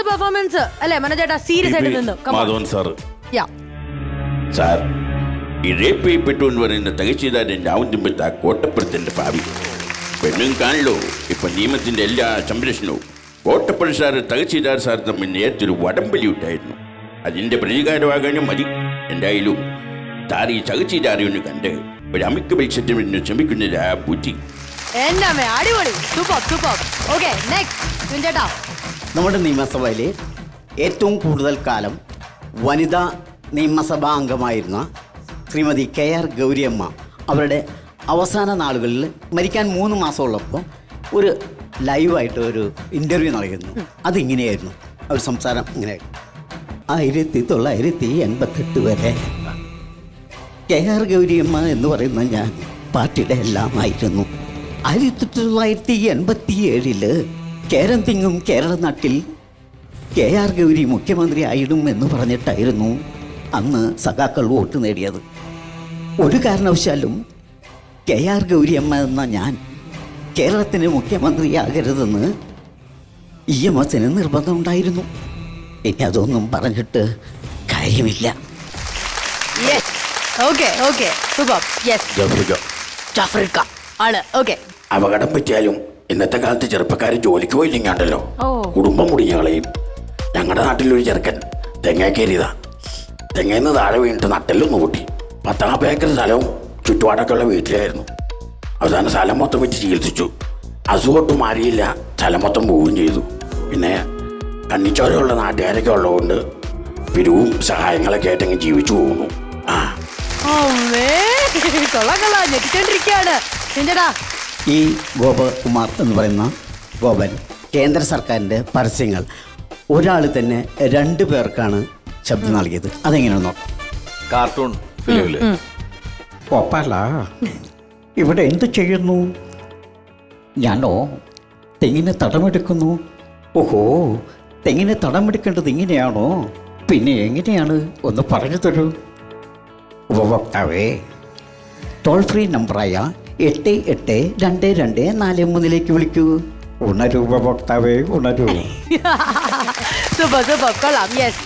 Performance അല്ലേ മനോജേട്ടാ? Serious ആയിട്ട് നിന്ന്. മാധവൻ സാർ, യാ സാർ, ഈ റേപ്പ് ചെയ്യപ്പെട്ടു എന്ന് പറയുന്ന തകച്ചിതാരൻ രാവും തുമ്പത്ത് ആ കോട്ടപ്പുറത്തിന്റെ ഭാവി പെണ്ണും കാണല്ലോ. ഇപ്പൊ നിയമത്തിന്റെ എല്ലാ സംരക്ഷണവും കോട്ടപ്പുറ സാർ തകച്ചിതാർ സാർ തമ്മിൽ നേരത്തൊരു വടംവലി ഉണ്ടായിരുന്നു. അതിന്റെ പ്രതികാരമാകാനും മതി. എന്തായാലും സാർ ഈ തകച്ചിതാരൊന്ന് കണ്ട് ഒരു അമിക്കബിൾ സെറ്റിൽമെന്റിന് ശ്രമിക്കുന്നത് ആ ബുദ്ധി. അടിപൊളി, സൂപ്പർ സൂപ്പർ. ഓക്കെ, നെക്സ്റ്റ് ചേട്ടാ. നമ്മുടെ നിയമസഭയിൽ ഏറ്റവും കൂടുതൽ കാലം വനിതാ നിയമസഭാ അംഗമായിരുന്ന ശ്രീമതി KR ഗൗരിയമ്മ അവരുടെ അവസാന നാളുകളിൽ മരിക്കാൻ 3 മാസമുള്ളപ്പോൾ ഒരു ലൈവായിട്ട് ഒരു ഇൻ്റർവ്യൂ നൽകുന്നു. അതിങ്ങനെയായിരുന്നു ഒരു സംസാരം. ഇങ്ങനെയായിരുന്നു: 1988 വരെ KR ഗൗരിയമ്മ എന്ന് പറയുന്ന ഞാൻ പാർട്ടിയുടെ എല്ലാമായിരുന്നു. 1987 കേരം തിങ്ങും കേരള നാട്ടിൽ KR ഗൗരി മുഖ്യമന്ത്രി ആയിടും എന്ന് പറഞ്ഞിട്ടായിരുന്നു അന്ന് സഖാക്കൾ വോട്ട് നേടിയത്. ഒരു കാരണവശാലും KR ഗൗരിയമ്മ എന്ന ഞാൻ കേരളത്തിന് മുഖ്യമന്ത്രിയാകരുതെന്ന് EMSന് നിർബന്ധമുണ്ടായിരുന്നു. ഇനി അതൊന്നും പറഞ്ഞിട്ട് കാര്യമില്ല. അപകടം പറ്റിയാലും ഇന്നത്തെ കാലത്ത് ചെറുപ്പക്കാർ ജോലിക്ക് പോയില്ലെങ്കിണ്ടല്ലോ കുടുംബം മുടിഞ്ഞകളെയും. ഞങ്ങളുടെ നാട്ടിലൊരു ചെറുക്കൻ തെങ്ങ കയറിയതാ. തെങ്ങേന്ന് താഴെ വീണിട്ട് നട്ടെല്ലൊന്ന് കൂട്ടി. 10 ഏക്കർ സ്ഥലവും ചുറ്റുപാടൊക്കെ ഉള്ള വീട്ടിലായിരുന്നു. അവസാനം സ്ഥലം മൊത്തം വെച്ച് ചികിത്സിച്ചു. അസുഖമൊട്ടും മാറിയില്ല. സ്ഥലം മൊത്തം പോവുകയും ചെയ്തു. പിന്നെ കണ്ണിച്ചോരമുള്ള നാട്ടുകാരൊക്കെ ഉള്ളതുകൊണ്ട് പിരിവും സഹായങ്ങളൊക്കെ ആയിട്ടങ്ങ് ജീവിച്ചു പോകുന്നു. ഈ ഗോപകുമാർ എന്ന് പറയുന്ന ഗോപൻ കേന്ദ്ര സർക്കാരിൻ്റെ പരസ്യങ്ങൾ ഒരാൾ തന്നെ 2 പേർക്കാണ് ശബ്ദം നൽകിയത്. അതെങ്ങനെയാണെന്നോ? കാർട്ടൂൺ ഫിലിമില് ഗോപാല ഇവിടെ എന്ത് ചെയ്യുന്നു? ഞാനോ തെങ്ങിന് തടമെടുക്കുന്നു. ഓഹോ, തെങ്ങിന് തടമെടുക്കേണ്ടത് ഇങ്ങനെയാണോ? പിന്നെ എങ്ങനെയാണ് ഒന്ന് പറഞ്ഞു തരൂ. ഉപഭോക്താവേ, ടോൾ ഫ്രീ നമ്പറായ 882243 വിളിക്കൂ. ഉണരൂ ഉപഭോക്താവേ, ഉണരൂ. സൂപ്പർ സൂപ്പർ, കൊള്ളാം. യെസ്.